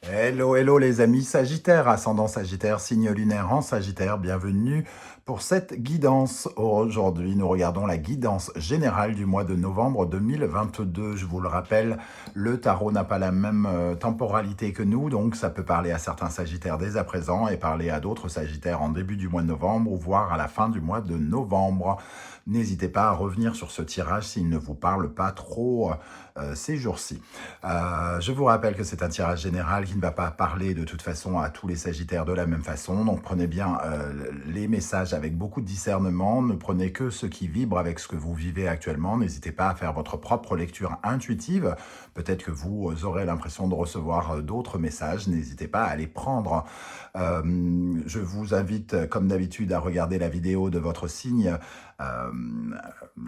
Hello, hello les amis Sagittaire, ascendant Sagittaire, signe lunaire en Sagittaire, bienvenue pour cette guidance. Aujourd'hui, nous regardons la guidance générale du mois de novembre 2022. Je vous le rappelle, le tarot n'a pas la même temporalité que nous, donc ça peut parler à certains Sagittaires dès à présent et parler à d'autres Sagittaires en début du mois de novembre ou voire à la fin du mois de novembre. N'hésitez pas à revenir sur ce tirage s'il ne vous parle pas trop ces jours-ci. Je vous rappelle que c'est un tirage général qui ne va pas parler de toute façon à tous les Sagittaires de la même façon. Donc prenez bien les messages avec beaucoup de discernement. Ne prenez que ce qui vibre avec ce que vous vivez actuellement. N'hésitez pas à faire votre propre lecture intuitive. Peut-être que vous aurez l'impression de recevoir d'autres messages. N'hésitez pas à les prendre. Je vous invite, comme d'habitude, à regarder la vidéo de votre signe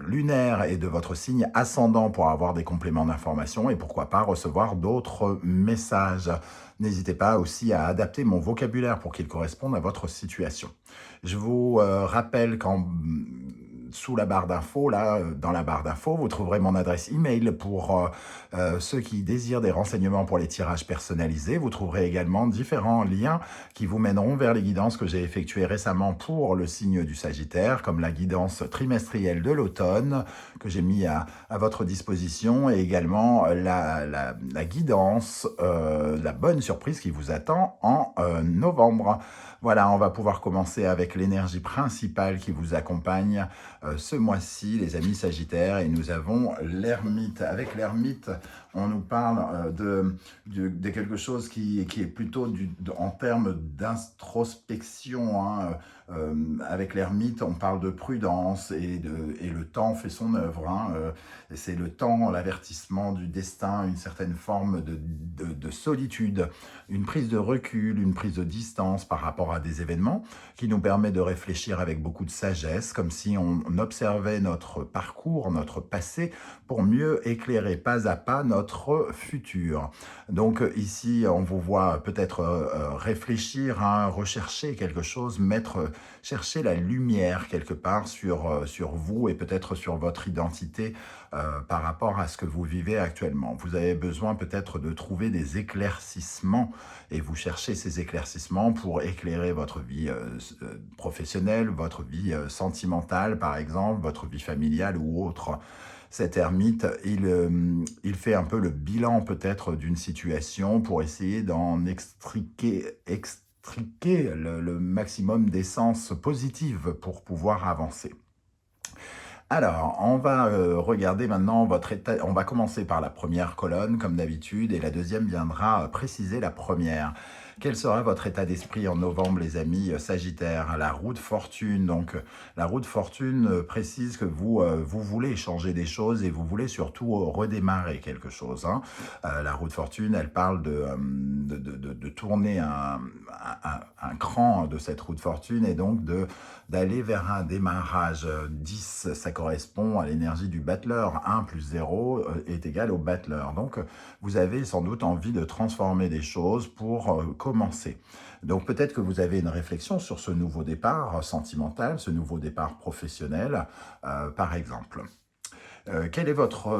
lunaire et de votre signe ascendant pour avoir des compléments d'information et pourquoi pas recevoir d'autres messages. N'hésitez pas aussi à adapter mon vocabulaire pour qu'il corresponde à votre situation. Je vous rappelle qu'en sous la barre d'infos, là, dans la barre d'infos, vous trouverez mon adresse email pour ceux qui désirent des renseignements pour les tirages personnalisés. Vous trouverez également différents liens qui vous mèneront vers les guidances que j'ai effectuées récemment pour le signe du Sagittaire, comme la guidance trimestrielle de l'automne que j'ai mis à votre disposition et également la guidance, la bonne surprise qui vous attend en novembre. Voilà, on va pouvoir commencer avec l'énergie principale qui vous accompagne ce mois-ci, les amis Sagittaires, et nous avons l'ermite. Avec l'ermite, on nous parle de quelque chose qui est plutôt en termes d'introspection. Hein. Avec l'ermite, on parle de prudence et le temps fait son œuvre. Hein. C'est le temps, l'avertissement du destin, une certaine forme de solitude, une prise de recul, une prise de distance par rapport à des événements qui nous permet de réfléchir avec beaucoup de sagesse, comme si on observait notre parcours, notre passé, pour mieux éclairer pas à pas notre futur. Donc ici, on vous voit peut-être réfléchir, hein, rechercher quelque chose, chercher la lumière quelque part sur vous et peut-être sur votre identité par rapport à ce que vous vivez actuellement. Vous avez besoin peut-être de trouver des éclaircissements et vous cherchez ces éclaircissements pour éclairer votre vie professionnelle, votre vie sentimentale par exemple, votre vie familiale ou autre. Cet ermite, il fait un peu le bilan peut-être d'une situation pour essayer d'en extriquer le maximum d'essence positive pour pouvoir avancer. Alors, on va regarder maintenant votre état. On va commencer par la première colonne, comme d'habitude, et la deuxième viendra préciser la première. Quel sera votre état d'esprit en novembre, les amis Sagittaires? La roue de fortune. Donc, la roue de fortune précise que vous voulez changer des choses et vous voulez surtout redémarrer quelque chose. Hein. La roue de fortune, elle parle de tourner un cran de cette roue de fortune et donc d'aller vers un démarrage. 10, ça correspond à l'énergie du battleur. 1 plus 0 est égal au battleur. Donc, vous avez sans doute envie de transformer des choses pour commencer. Donc, peut-être que vous avez une réflexion sur ce nouveau départ sentimental, ce nouveau départ professionnel, par exemple. Quelle est votre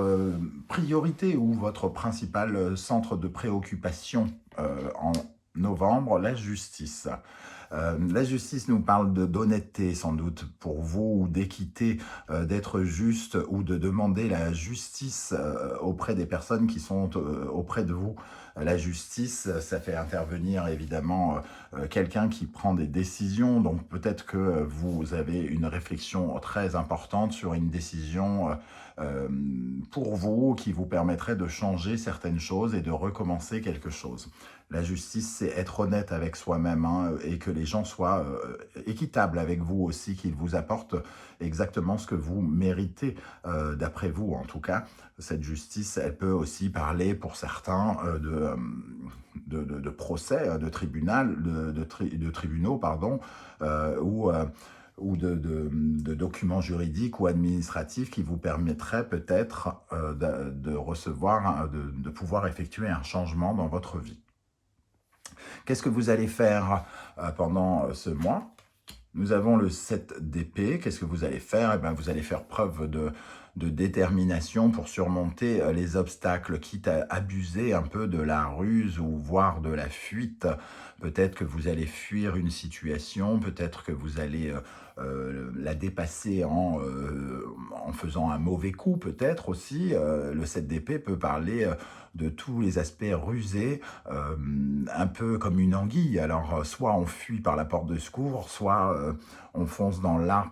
priorité ou votre principal centre de préoccupation en novembre? La justice. La justice nous parle d'honnêteté sans doute pour vous, ou d'équité, d'être juste ou de demander la justice auprès des personnes qui sont auprès de vous. La justice, ça fait intervenir évidemment quelqu'un qui prend des décisions, donc peut-être que vous avez une réflexion très importante sur une décision pour vous qui vous permettrait de changer certaines choses et de recommencer quelque chose. La justice, c'est être honnête avec soi-même hein, et que les gens soient équitables avec vous aussi, qu'ils vous apportent exactement ce que vous méritez, d'après vous en tout cas. Cette justice, elle peut aussi parler pour certains de procès, de tribunal, de tribunaux, pardon, ou de documents juridiques ou administratifs qui vous permettraient peut-être de recevoir, de pouvoir effectuer un changement dans votre vie. Qu'est-ce que vous allez faire pendant ce mois? Nous avons le 7 d'épée. Qu'est-ce que vous allez faire? Eh bien, vous allez faire preuve de détermination pour surmonter les obstacles, quitte à abuser un peu de la ruse ou voire de la fuite. Peut-être que vous allez fuir une situation, peut-être que vous allez la dépasser en faisant un mauvais coup, peut-être aussi. Le 7 d'épée peut parler de tous les aspects rusés, un peu comme une anguille. Alors, soit on fuit par la porte de secours, soit on fonce dans l'art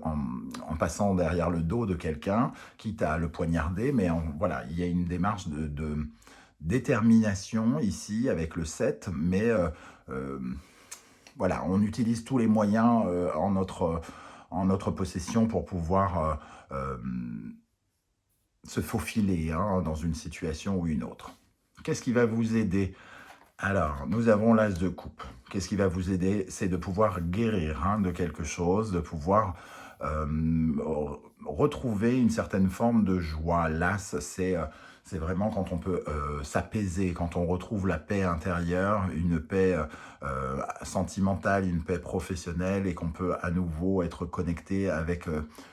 en passant derrière le dos de quelqu'un, quitte à le poignarder. Mais voilà, il y a une démarche de détermination ici avec le 7, mais euh, voilà, on utilise tous les moyens en notre possession pour pouvoir se faufiler hein, dans une situation ou une autre. Qu'est-ce qui va vous aider? Alors, nous avons l'as de coupe. Qu'est-ce qui va vous aider? C'est de pouvoir guérir hein, de quelque chose, de pouvoir retrouver une certaine forme de joie. L'as, c'est vraiment quand on peut s'apaiser, quand on retrouve la paix intérieure, une paix sentimentale, une paix professionnelle et qu'on peut à nouveau être connecté avec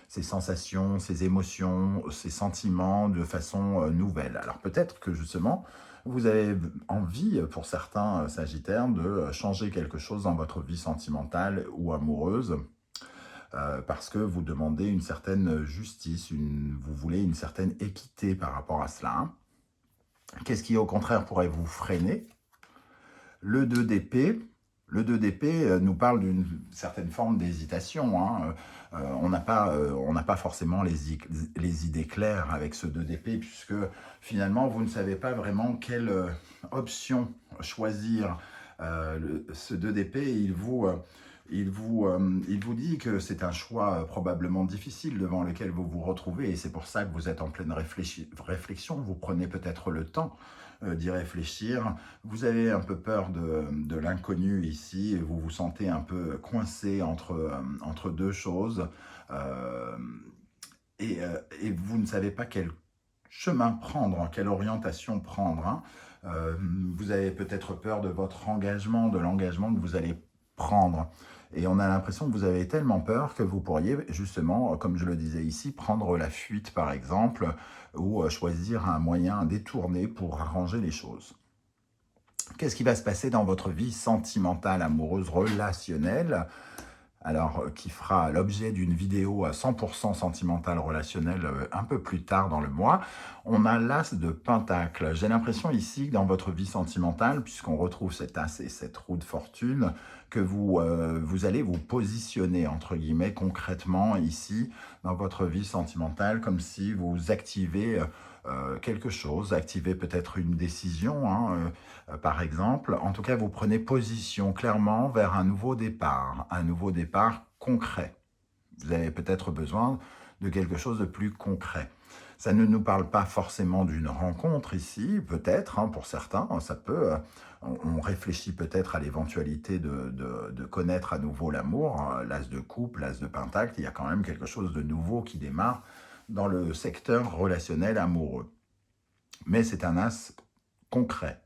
ses sensations, ses émotions, ses sentiments de façon nouvelle. Alors peut-être que justement, vous avez envie, pour certains Sagittaires, de changer quelque chose dans votre vie sentimentale ou amoureuse parce que vous demandez une certaine justice, vous voulez une certaine équité par rapport à cela. Hein. Qu'est-ce qui, au contraire, pourrait vous freiner? Le 2 d'épée. Le 2 d'épée nous parle d'une certaine forme d'hésitation. Hein. On n'a pas forcément les idées claires avec ce 2 d'épée, puisque finalement, vous ne savez pas vraiment quelle option choisir. Ce 2 d'épée, il vous dit que c'est un choix probablement difficile devant lequel vous vous retrouvez, et c'est pour ça que vous êtes en pleine réflexion. Vous prenez peut-être le temps d'y réfléchir. Vous avez un peu peur de l'inconnu ici, et vous vous sentez un peu coincé entre deux choses, et vous ne savez pas quel chemin prendre, quelle orientation prendre. Hein. Vous avez peut-être peur de votre engagement, de l'engagement que vous allez prendre. Et on a l'impression que vous avez tellement peur que vous pourriez justement, comme je le disais ici, prendre la fuite par exemple, ou choisir un moyen détourné pour arranger les choses. Qu'est-ce qui va se passer dans votre vie sentimentale, amoureuse, relationnelle ? Alors, qui fera l'objet d'une vidéo à 100% sentimentale relationnelle un peu plus tard dans le mois. On a l'as de Pentacle. J'ai l'impression ici que dans votre vie sentimentale, puisqu'on retrouve cet as et cette roue de fortune, que vous allez vous positionner, entre guillemets, concrètement ici, dans votre vie sentimentale, comme si vous activez quelque chose, activez peut-être une décision, hein, par exemple. En tout cas, vous prenez position clairement vers un nouveau départ concret. Vous avez peut-être besoin de quelque chose de plus concret. Ça ne nous parle pas forcément d'une rencontre ici, peut-être, hein, pour certains, ça peut, on réfléchit peut-être à l'éventualité de connaître à nouveau l'amour, hein, l'as de coupe, l'as de pentacle, il y a quand même quelque chose de nouveau qui démarre dans le secteur relationnel amoureux. Mais c'est un as concret.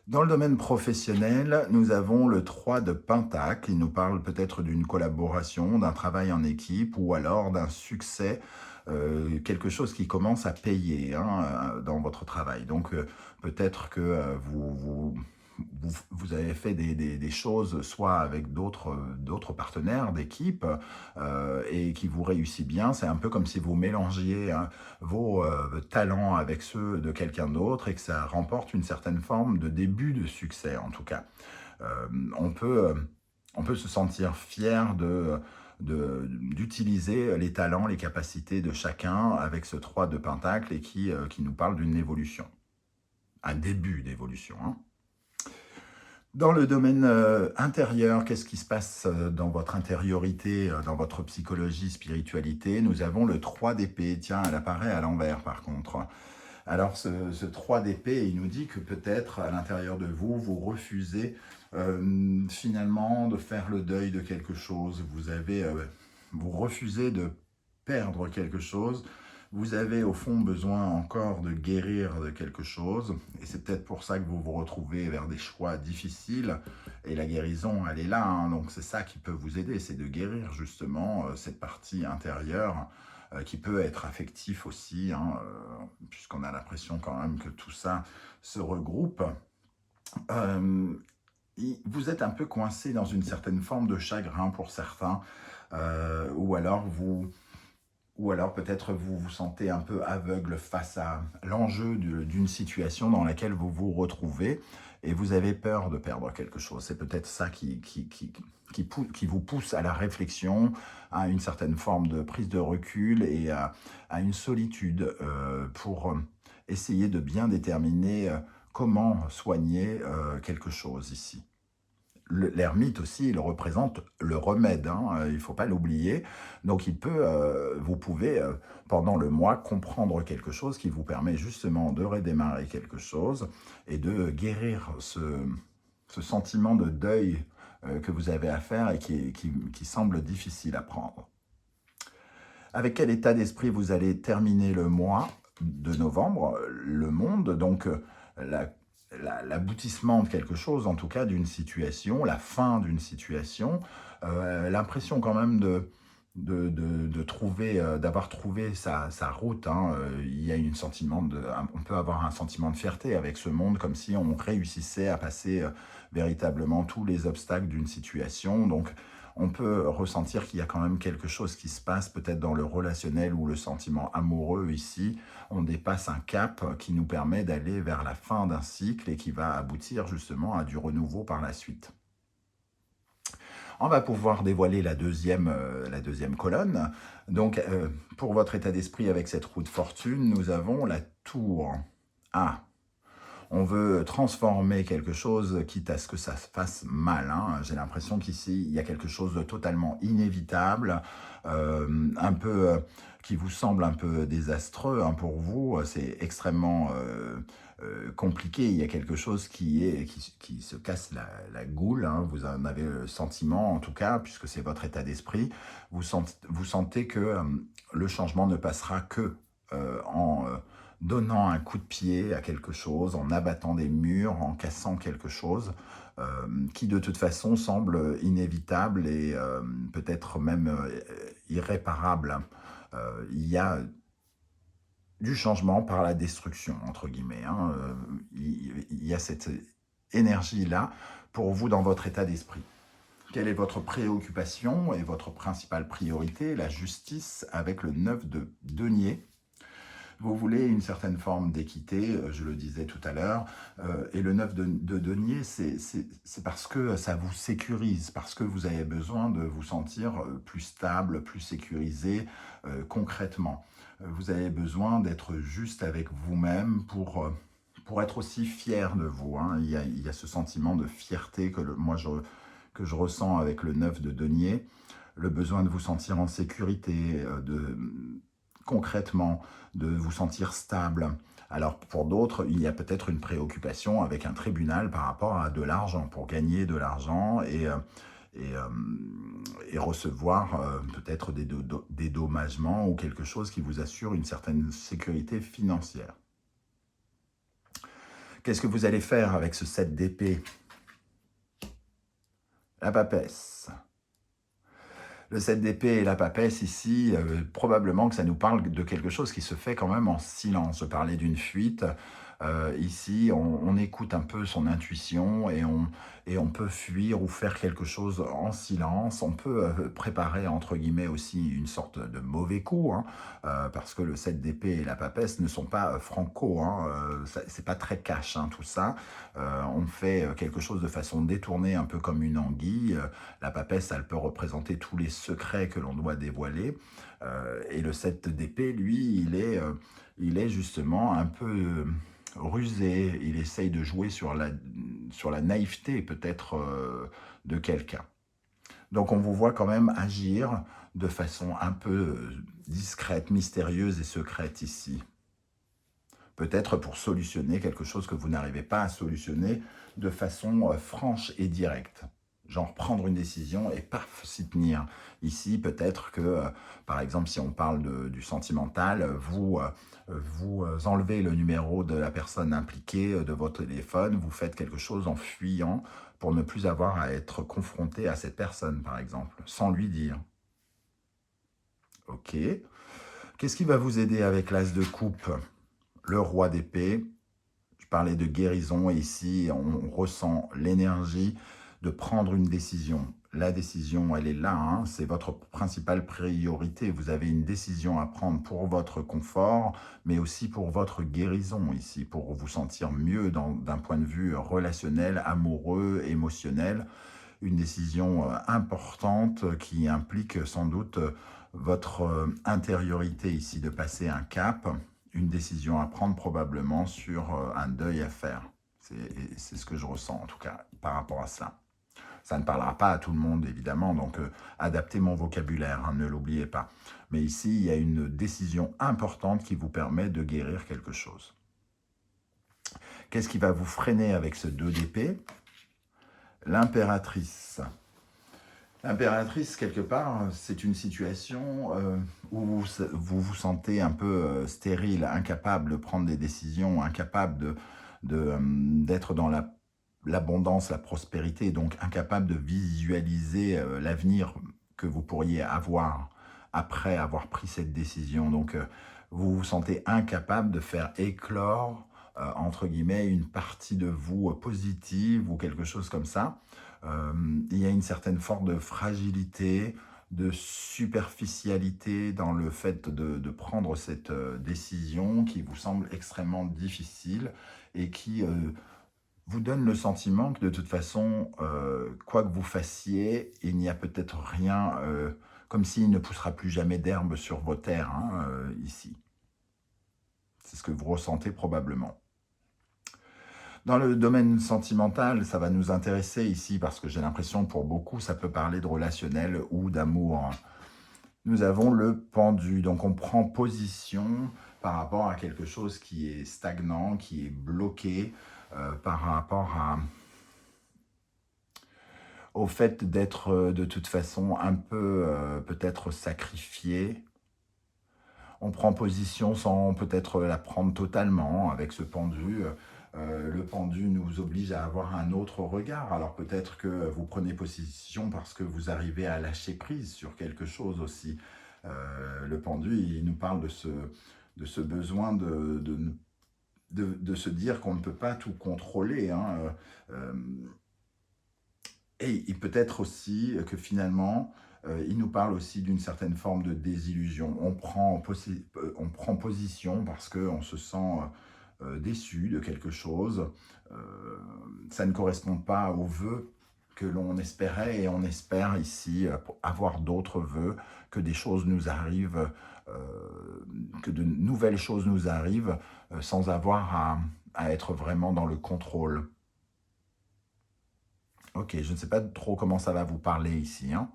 Dans le domaine professionnel, nous avons le 3 de Pentacle. Il nous parle peut-être d'une collaboration, d'un travail en équipe ou alors d'un succès, quelque chose qui commence à payer hein, dans votre travail. Donc peut-être que vous avez fait des choses soit avec d'autres partenaires d'équipe et qui vous réussit bien. C'est un peu comme si vous mélangiez hein, vos talents avec ceux de quelqu'un d'autre et que ça remporte une certaine forme de début de succès en tout cas. On peut se sentir fier d'utiliser les talents, les capacités de chacun avec ce 3 de Pentacle et qui nous parle d'une évolution, un début d'évolution. Hein. Dans le domaine intérieur, qu'est-ce qui se passe dans votre intériorité, dans votre psychologie, spiritualité? Nous avons le 3 d'épée. Tiens, elle apparaît à l'envers par contre. Alors ce 3 d'épée, il nous dit que peut-être à l'intérieur de vous, vous refusez finalement de faire le deuil de quelque chose. Vous refusez de perdre quelque chose. Vous avez au fond besoin encore de guérir de quelque chose. Et c'est peut-être pour ça que vous vous retrouvez vers des choix difficiles Et la guérison, elle est là, hein, donc c'est ça qui peut vous aider, c'est de guérir justement cette partie intérieure qui peut être affectif aussi, hein, puisqu'on a l'impression quand même que tout ça se regroupe. Euh, Vous êtes un peu coincé dans une certaine forme de chagrin pour certains, ou alors peut-être vous vous sentez un peu aveugle face à l'enjeu d'une situation dans laquelle vous vous retrouvez et vous avez peur de perdre quelque chose. C'est peut-être ça qui vous pousse à la réflexion, à une certaine forme de prise de recul et à une solitude pour essayer de bien déterminer comment soigner quelque chose ici. L'ermite aussi, il représente le remède, hein, il ne faut pas l'oublier. Donc vous pouvez, pendant le mois, comprendre quelque chose qui vous permet justement de redémarrer quelque chose et de guérir ce sentiment de deuil que vous avez à faire et qui semble difficile à prendre. Avec quel état d'esprit vous allez terminer le mois de novembre, le monde, donc la l'aboutissement de quelque chose, en tout cas d'une situation, la fin d'une situation, l'impression quand même de trouver, d'avoir trouvé sa route, hein. Il y a on peut avoir un sentiment de fierté avec ce monde, comme si on réussissait à passer véritablement tous les obstacles d'une situation. Donc, on peut ressentir qu'il y a quand même quelque chose qui se passe, peut-être dans le relationnel ou le sentiment amoureux ici. On dépasse un cap qui nous permet d'aller vers la fin d'un cycle et qui va aboutir justement à du renouveau par la suite. On va pouvoir dévoiler la deuxième colonne. Donc, pour votre état d'esprit avec cette roue de fortune, nous avons la tour. Ah, on veut transformer quelque chose, quitte à ce que ça se fasse mal, hein. J'ai l'impression qu'ici, il y a quelque chose de totalement inévitable, un peu qui vous semble un peu désastreux, hein, pour vous. C'est extrêmement compliqué. Il y a quelque chose qui se casse la goule, hein. Vous en avez le sentiment, en tout cas, puisque c'est votre état d'esprit. Vous sentez que le changement ne passera que en donnant un coup de pied à quelque chose, en abattant des murs, en cassant quelque chose qui de toute façon semble inévitable et peut-être même irréparable. Il y a du changement par la destruction, entre guillemets, hein. Il y a cette énergie-là pour vous dans votre état d'esprit. Quelle est votre préoccupation et votre principale priorité? La justice avec le 9 de denier. Vous voulez une certaine forme d'équité, je le disais tout à l'heure, et le 9 de denier, c'est parce que ça vous sécurise, parce que vous avez besoin de vous sentir plus stable, plus sécurisé concrètement. Vous avez besoin d'être juste avec vous-même pour être aussi fier de vous, hein. Il y a ce sentiment de fierté que je ressens avec le 9 de denier, le besoin de vous sentir en sécurité, concrètement, de vous sentir stable. Alors pour d'autres, il y a peut-être une préoccupation avec un tribunal par rapport à de l'argent, pour gagner de l'argent et recevoir peut-être des dédommagements ou quelque chose qui vous assure une certaine sécurité financière. Qu'est-ce que vous allez faire avec ce 7 d'épée? La papesse. Le 7 d'épée et la papesse ici, probablement que ça nous parle de quelque chose qui se fait quand même en silence. Je parlais d'une fuite. Ici, on écoute un peu son intuition et on peut fuir ou faire quelque chose en silence. On peut préparer, entre guillemets, aussi une sorte de mauvais coup, hein, parce que le 7 d'épée et la papesse ne sont pas franco, hein, c'est pas très cash, hein, tout ça. On fait quelque chose de façon détournée, un peu comme une anguille. La papesse, elle peut représenter tous les secrets que l'on doit dévoiler. Et le 7 d'épée, lui, il est justement un peu rusé, il essaye de jouer sur la naïveté peut-être de quelqu'un. Donc on vous voit quand même agir de façon un peu discrète, mystérieuse et secrète ici. Peut-être pour solutionner quelque chose que vous n'arrivez pas à solutionner de façon franche et directe. Genre prendre une décision et paf, s'y tenir. Ici, peut-être que, par exemple, si on parle du sentimental, vous enlevez le numéro de la personne impliquée de votre téléphone, vous faites quelque chose en fuyant pour ne plus avoir à être confronté à cette personne, par exemple, sans lui dire. Ok. Qu'est-ce qui va vous aider avec l'as de coupe? Le roi d'épée. Je parlais de guérison et ici, on ressent l'énergie de prendre une décision. La décision, elle est là, hein, c'est votre principale priorité. Vous avez une décision à prendre pour votre confort, mais aussi pour votre guérison ici, pour vous sentir mieux d'un point de vue relationnel, amoureux, émotionnel. Une décision importante qui implique sans doute votre intériorité ici, de passer un cap, une décision à prendre probablement sur un deuil à faire. C'est ce que je ressens en tout cas par rapport à cela. Ça ne parlera pas à tout le monde évidemment, donc adaptez mon vocabulaire, hein, ne l'oubliez pas. Mais ici, il y a une décision importante qui vous permet de guérir quelque chose. Qu'est-ce qui va vous freiner avec ce 2 d'épée? L'impératrice. L'impératrice, quelque part, c'est une situation où vous vous sentez un peu stérile, incapable de prendre des décisions, incapable d'être dans l'abondance, la prospérité, donc incapable de visualiser l'avenir que vous pourriez avoir après avoir pris cette décision. Donc, vous vous sentez incapable de faire éclore, entre guillemets, une partie de vous positive ou quelque chose comme ça. Il y a une certaine forme de fragilité, de superficialité dans le fait de prendre cette décision qui vous semble extrêmement difficile et qui vous donne le sentiment que de toute façon, quoi que vous fassiez, il n'y a peut-être rien, comme s'il ne poussera plus jamais d'herbe sur vos terres, hein, ici. C'est ce que vous ressentez probablement. Dans le domaine sentimental, ça va nous intéresser ici parce que j'ai l'impression pour beaucoup, ça peut parler de relationnel ou d'amour. Nous avons le pendu, donc on prend position par rapport à quelque chose qui est stagnant, qui est bloqué, par rapport au fait d'être de toute façon un peu peut-être sacrifié. On prend position sans peut-être la prendre totalement avec ce pendu. Le pendu nous oblige à avoir un autre regard. Alors peut-être que vous prenez position parce que vous arrivez à lâcher prise sur quelque chose aussi. Le pendu, il nous parle de ce besoin de se dire qu'on ne peut pas tout contrôler, hein. Et il peut être aussi que finalement, il nous parle aussi d'une certaine forme de désillusion. On prend position parce qu'on se sent déçu de quelque chose. Euh, Ça ne correspond pas aux vœux que l'on espérait et on espère ici avoir d'autres vœux, que des choses nous arrivent, que de nouvelles choses nous arrivent sans avoir à être vraiment dans le contrôle. Ok, je ne sais pas trop comment ça va vous parler ici, hein.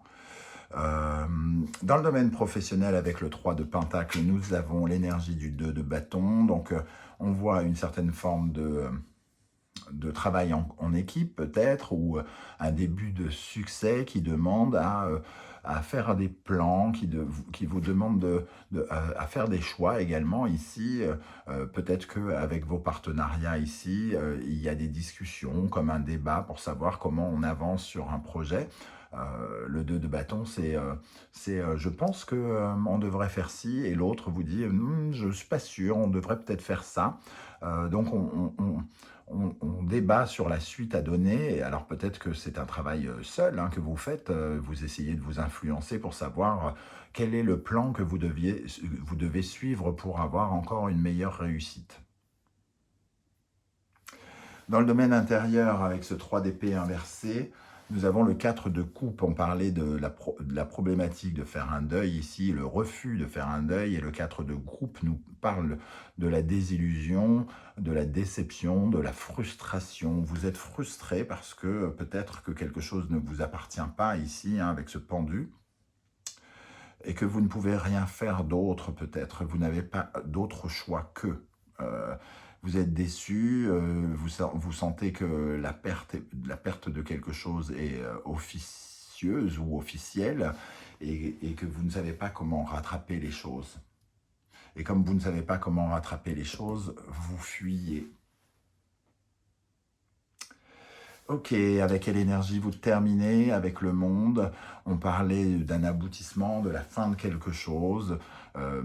Dans le domaine professionnel, avec le 3 de Pentacle, nous avons l'énergie du 2 de bâton. Donc, on voit une certaine forme de travail en équipe, peut-être, ou un début de succès qui demande à faire des plans, qui vous demande à faire des choix également ici. Peut-être qu'avec vos partenariats ici, il y a des discussions, comme un débat pour savoir comment on avance sur un projet. Le 2 de bâton, je pense qu'on devrait faire ci, et l'autre vous dit je ne suis pas sûr, on devrait peut-être faire ça. Donc on débat sur la suite à donner. Et alors peut-être que c'est un travail seul, hein, que vous faites, vous essayez de vous influencer pour savoir quel est le plan que vous devez suivre pour avoir encore une meilleure réussite. Dans le domaine intérieur, avec ce 3 d'épée inversé, nous avons le 4 de coupe. On parlait de la problématique de faire un deuil ici, le refus de faire un deuil. Et le 4 de coupe nous parle de la désillusion, de la déception, de la frustration. Vous êtes frustré parce que peut-être que quelque chose ne vous appartient pas ici, hein, avec ce pendu. Et que vous ne pouvez rien faire d'autre peut-être. Vous n'avez pas d'autre choix que... vous êtes déçu, vous sentez que la perte de quelque chose est officieuse ou officielle et que vous ne savez pas comment rattraper les choses. Et comme vous ne savez pas comment rattraper les choses, vous fuyez. Ok, avec quelle énergie vous terminez avec le monde? On parlait d'un aboutissement, de la fin de quelque chose euh,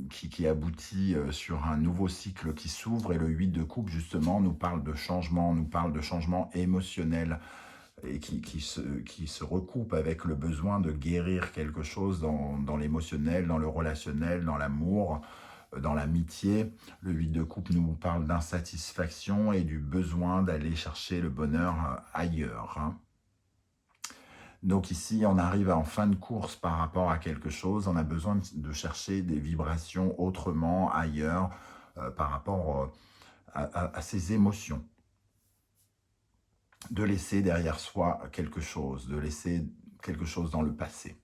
qui aboutit sur un nouveau cycle qui s'ouvre et le 8 de coupe justement nous parle de changement émotionnel et qui se recoupe avec le besoin de guérir quelque chose dans l'émotionnel, dans le relationnel, dans l'amour, dans l'amitié. Le 8 de coupe nous parle d'insatisfaction et du besoin d'aller chercher le bonheur ailleurs, hein. Donc ici, on arrive en fin de course par rapport à quelque chose. On a besoin de chercher des vibrations autrement, ailleurs, par rapport à ces émotions. De laisser derrière soi quelque chose, de laisser quelque chose dans le passé.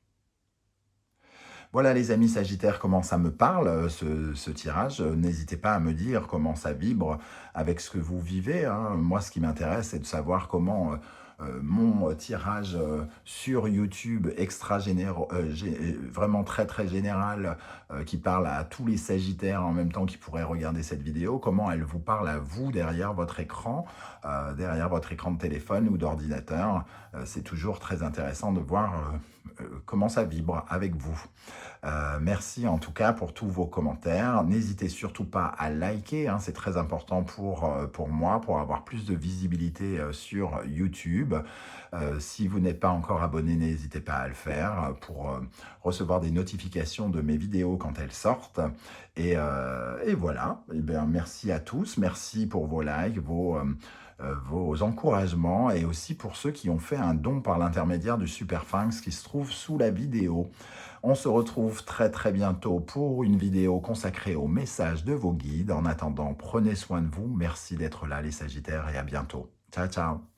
Voilà les amis Sagittaires, comment ça me parle ce tirage. N'hésitez pas à me dire comment ça vibre avec ce que vous vivez, hein. Moi, ce qui m'intéresse, c'est de savoir comment mon tirage sur YouTube extra général, vraiment très très général, qui parle à tous les Sagittaires en même temps qui pourraient regarder cette vidéo, comment elle vous parle à vous derrière votre écran de téléphone ou d'ordinateur. C'est toujours très intéressant de voir comment ça vibre avec vous. Merci en tout cas pour tous vos commentaires. N'hésitez surtout pas à liker, hein, c'est très important pour moi, pour avoir plus de visibilité sur YouTube. Si vous n'êtes pas encore abonné, n'hésitez pas à le faire pour recevoir des notifications de mes vidéos quand elles sortent. Et voilà, eh bien, merci à tous, merci pour vos likes, vos encouragements et aussi pour ceux qui ont fait un don par l'intermédiaire du Superphinx qui se trouve sous la vidéo. On se retrouve très très bientôt pour une vidéo consacrée au message de vos guides. En attendant, prenez soin de vous. Merci d'être là les Sagittaires et à bientôt. Ciao, ciao.